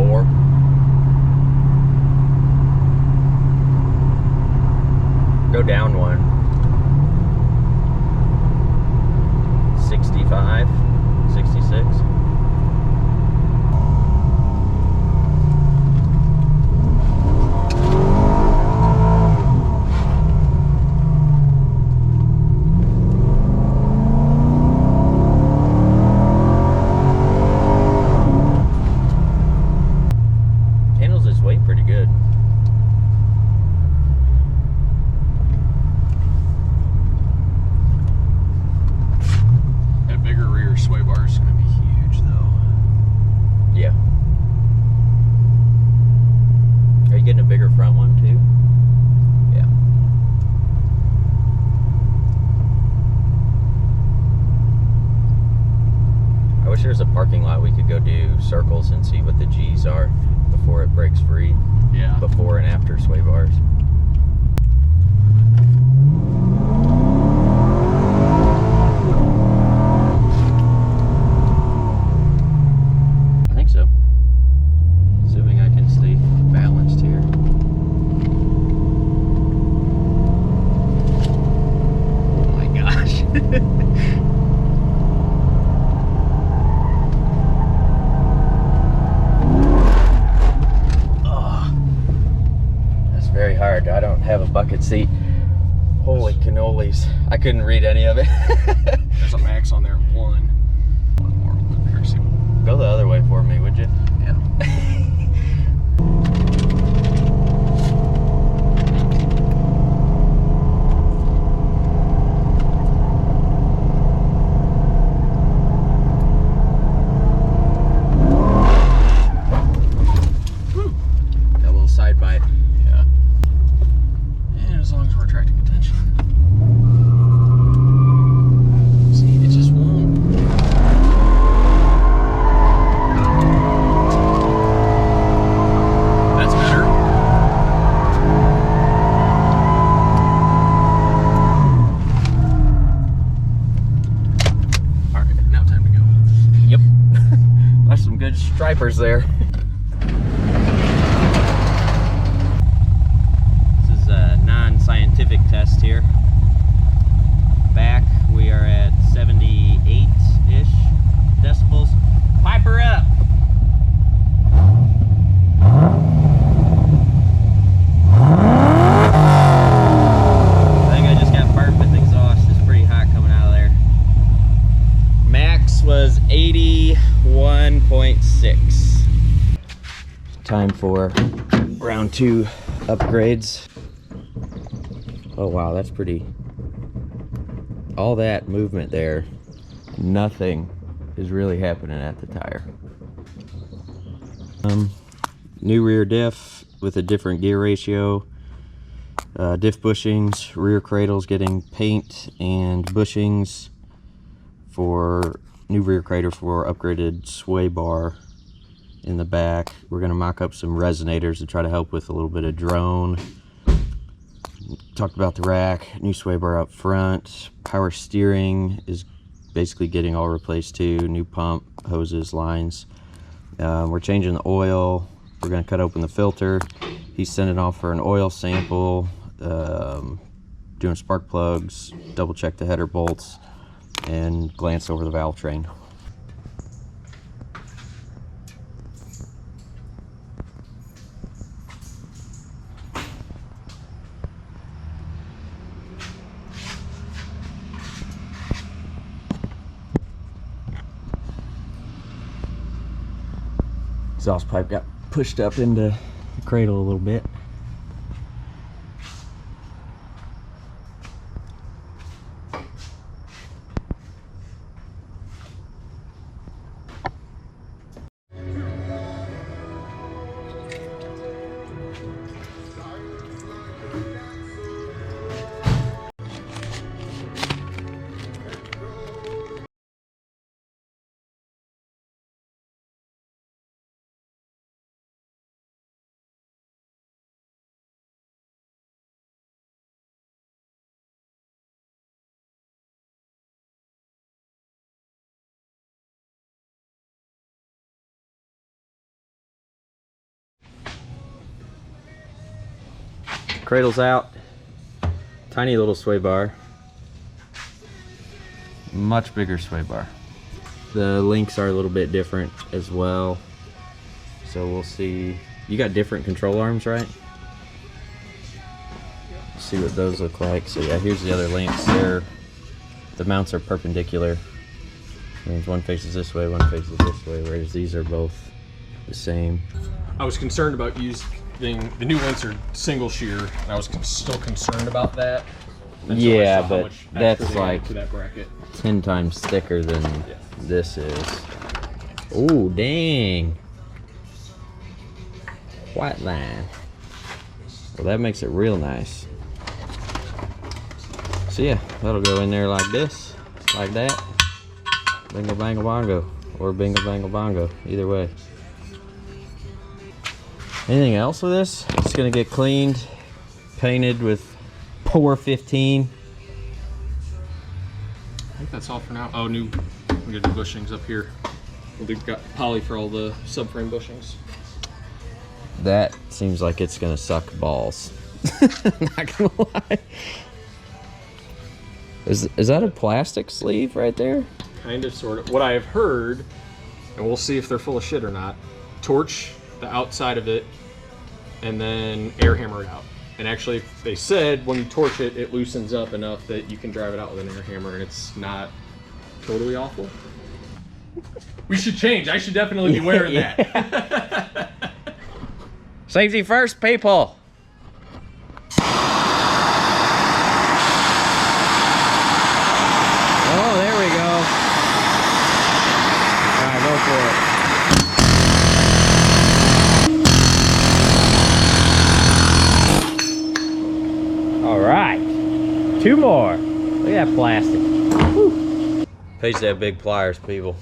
64. Go down one. 65, 66. Handles its weight pretty good. That bigger rear sway bar is going to be huge, though. Yeah. Are you getting a bigger front one too? Yeah. I wish there was a parking lot we could go do circles and see what the G's are before it breaks free. Yeah. Before and after sway bars. I think so. Assuming I can stay balanced here. Oh my gosh. Very hard. I don't have a bucket seat. Holy cannolis. I couldn't read any of it. There's a max on there, 1. One more loop here, see. Go the other way for me, would you? Yeah. Got a little side bite. Yeah. And as long as we're attracting attention. See, it just won't. That's better. Alright, now time to go. Yep. That's some good stripers there. This is a non-scientific test here. Back, we are at 78-ish decibels. Pipe her up! I think I just got burnt with exhaust. It's pretty hot coming out of there. Max was 81.6. Time for round 2 upgrades. Oh wow, that's pretty. All that movement there, nothing is really happening at the tire. New rear diff with a different gear ratio. Diff bushings, rear cradles getting paint and bushings for new rear cradle for upgraded sway bar in the back. We're going to mock up some resonators to try to help with a little bit of drone. Talked about the rack, new sway bar up front. Power steering is basically getting all replaced too. New pump, hoses, lines. We're changing the oil. We're going to cut open the filter. He's sending off for an oil sample. Doing spark plugs, double check the header bolts, and glance over the valve train. Exhaust pipe got pushed up into the cradle a little bit. Cradle's out. Tiny little sway bar. Much bigger sway bar. The links are a little bit different as well. So we'll see. You got different control arms, right? See what those look like. So yeah, here's the other links. The mounts are perpendicular. Means one faces this way, one faces this way, whereas these are both the same. I was concerned about using the new links are single shear, and I was still concerned about that. Yeah, but that's like to that bracket. 10 times thicker than this is. Oh, dang. White line. Well, that makes it real nice. So yeah, that'll go in there like this, like that. Bingo bango bongo, or bingo bango bongo, either way. Anything else with this? It's gonna get cleaned, painted with Pour 15. I think that's all for now. Oh, we got new bushings up here. We've got poly for all the subframe bushings. That seems like it's gonna suck balls. Not gonna lie. Is that a plastic sleeve right there? Kind of, sort of. What I have heard, and we'll see if they're full of shit or not, torch the outside of it and then air hammer it out. And actually, they said when you torch it, it loosens up enough that you can drive it out with an air hammer and it's not totally awful. We should change. I should definitely be wearing that. Safety first, people. Oh, there we go. All right, go for it. All right, 2 more. Look at that plastic. Whew. Pays to have big pliers, people.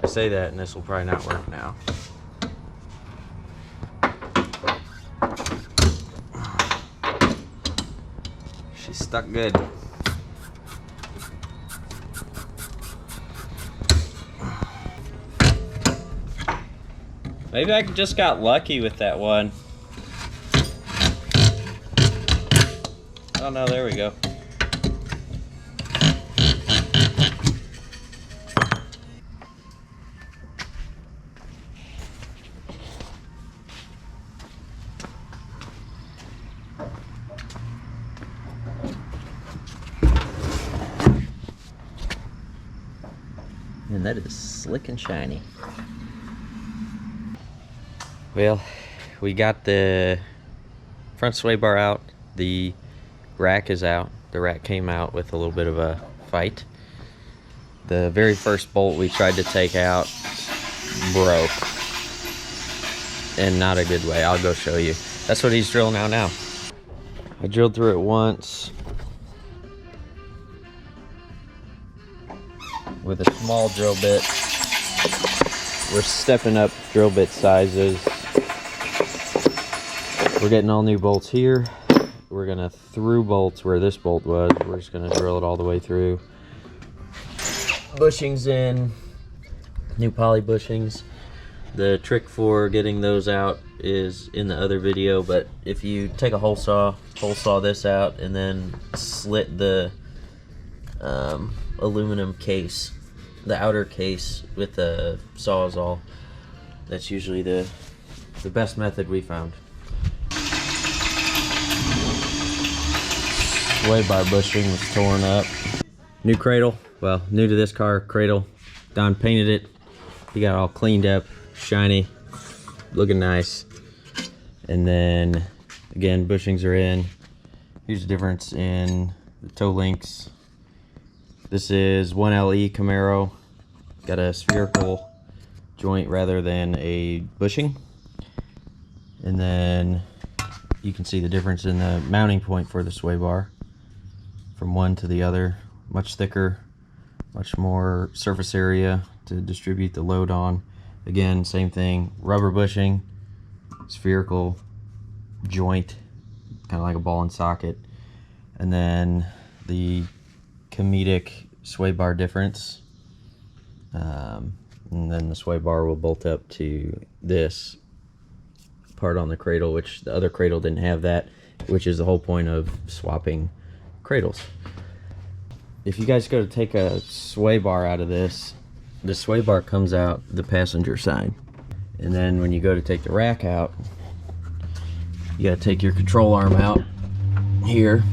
I say that, and this will probably not work now. She's stuck good. Maybe I just got lucky with that one. Oh no, there we go. And that is slick and shiny. Well, we got the front sway bar out. The rack is out. The rack came out with a little bit of a fight. The very first bolt we tried to take out broke. In not a good way. I'll go show you. That's what he's drilling out now. I drilled through it once with a small drill bit. We're stepping up drill bit sizes. We're getting all new bolts here. We're gonna through bolts where this bolt was. We're just gonna drill it all the way through. Bushings in, new poly bushings. The trick for getting those out is in the other video, but if you take a hole saw this out and then slit the aluminum case, the outer case with the Sawzall, that's usually the best method we found. Sway bar bushing was torn up. New cradle, well, new to this car, cradle. Don painted it. He got it all cleaned up, shiny, looking nice. And then, again, bushings are in. Here's the difference in the toe links. This is 1LE Camaro. Got a spherical joint rather than a bushing. And then you can see the difference in the mounting point for the sway bar from one to the other. Much thicker, much more surface area to distribute the load on. Again, same thing, rubber bushing, spherical joint, kind of like a ball and socket. And then the comedic sway bar difference. And then the sway bar will bolt up to this part on the cradle, which the other cradle didn't have that, which is the whole point of swapping cradles. If you guys go to take a sway bar out of this, the sway bar comes out the passenger side. And then when you go to take the rack out, you gotta take your control arm out here,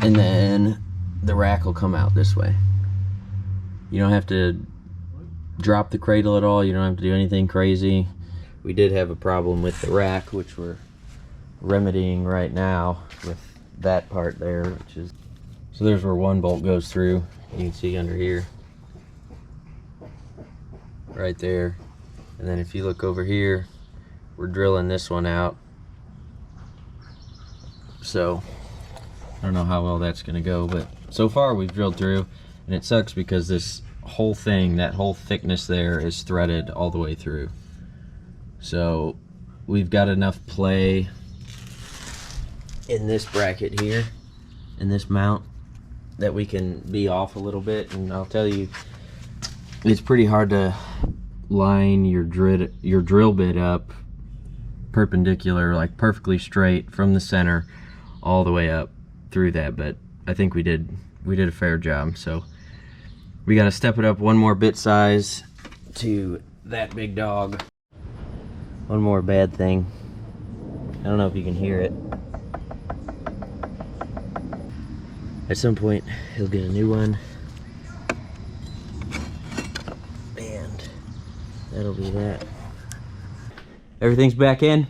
and then the rack will come out this way. You don't have to drop the cradle at all. You don't have to do anything crazy. We did have a problem with the rack, which we're remedying right now with that part there, which is, so there's where one bolt goes through. You can see under here, right there. And then if you look over here, we're drilling this one out. So I don't know how well that's gonna go, but so far we've drilled through, and it sucks because this whole thing, that whole thickness there, is threaded all the way through. So we've got enough play in this bracket here, in this mount, that we can be off a little bit. And I'll tell you, it's pretty hard to line your drill bit up perpendicular, like perfectly straight from the center all the way up through that, but I think we did a fair job. So we got to step it up one more bit size to that big dog. One more bad thing, I don't know if you can hear it. At some point he'll get a new one, and that'll be that. Everything's back in.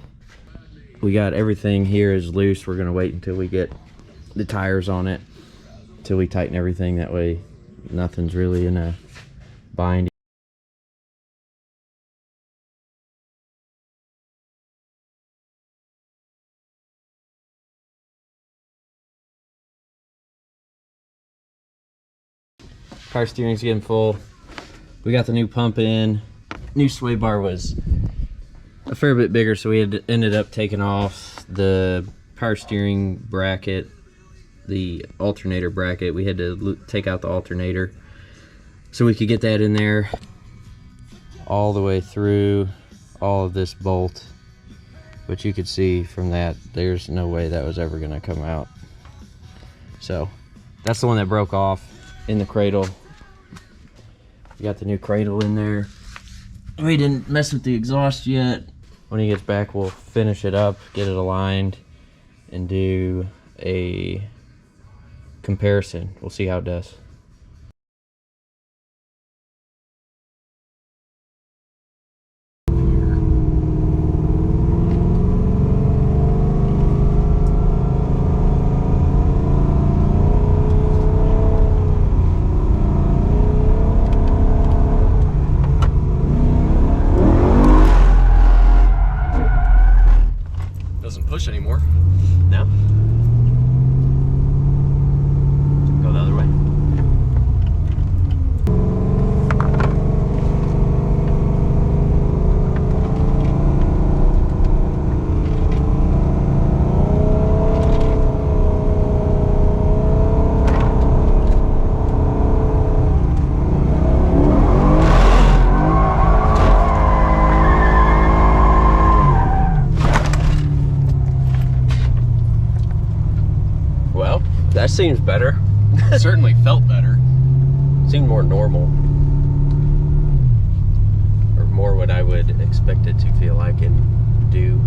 We got everything here is loose. We're gonna wait until we get the tires on it, till we tighten everything. That way nothing's really in a bind. Power steering's getting full. We got the new pump in. New sway bar was a fair bit bigger, so we ended up taking off the power steering bracket, the alternator bracket. We had to take out the alternator so we could get that in there all the way through all of this bolt, which you could see from that there's no way that was ever going to come out. So that's the one that broke off in the cradle. We got the new cradle in there. We didn't mess with the exhaust yet. When he gets back, we'll finish it up, get it aligned, and do a comparison. We'll see how it does. Push anymore. No? Go the other way. That seems better. Certainly felt better. Seemed more normal. Or more what I would expect it to feel like and do.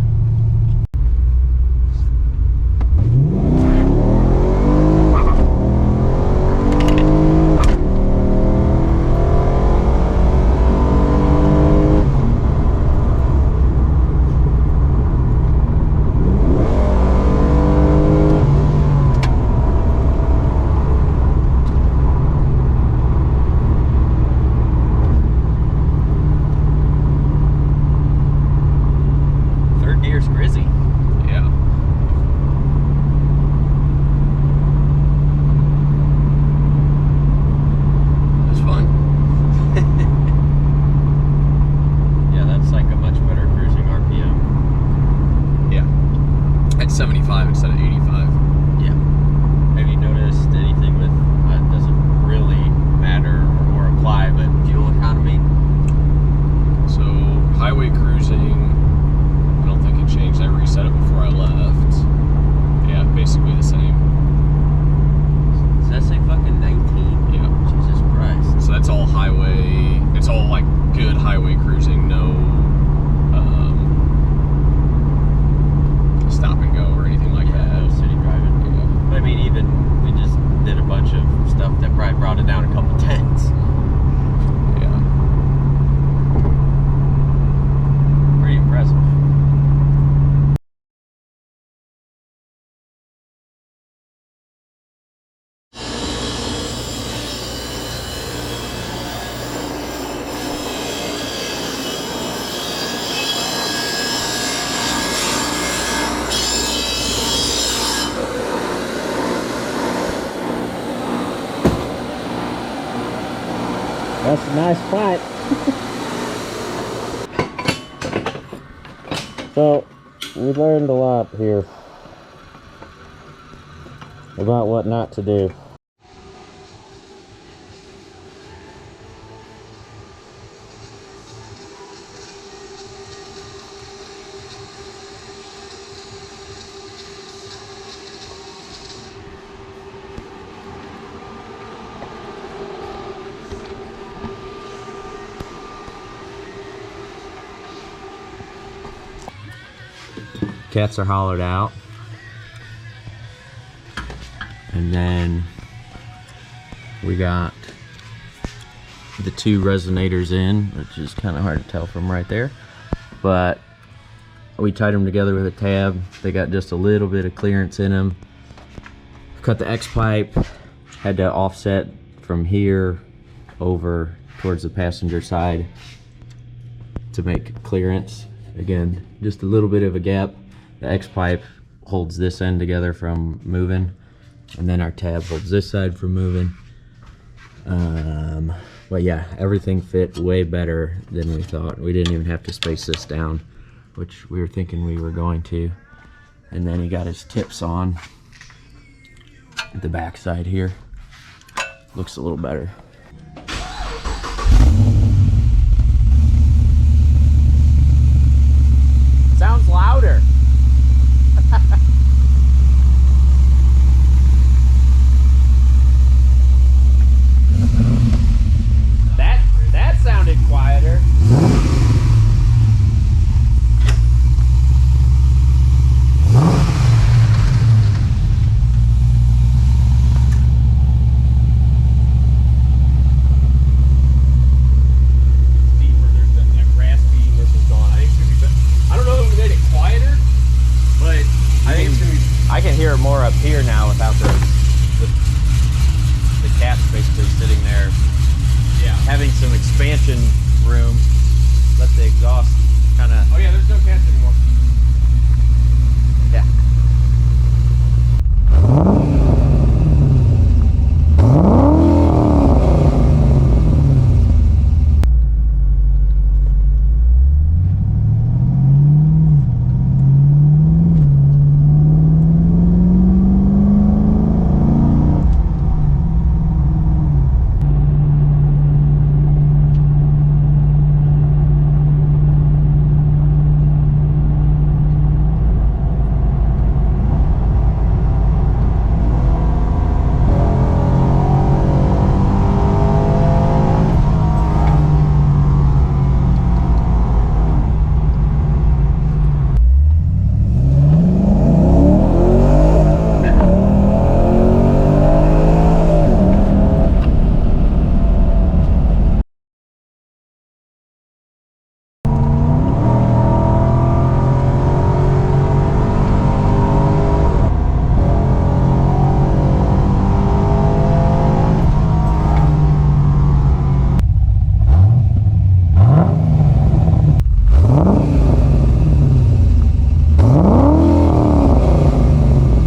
all highway. It's all like good highway cruising, no stop and go or anything like that. No city driving. Yeah. But I mean, even we just did a bunch of stuff that probably brought it down a couple tenths. Yeah. Pretty impressive. That's a nice fight. So, we learned a lot here about what not to do. Cats are hollowed out, and then we got the 2 resonators in, which is kind of hard to tell from right there, but we tied them together with a tab. They got just a little bit of clearance in them. Cut the X pipe, had to offset from here over towards the passenger side to make clearance. Again, just a little bit of a gap. The X pipe holds this end together from moving, and then our tab holds this side from moving. But yeah, everything fit way better than we thought. We didn't even have to space this down, which we were thinking we were going to. And then he got his tips on the back side here. Looks a little better. Sounds louder. That sounded quieter. I can hear it more up here now without the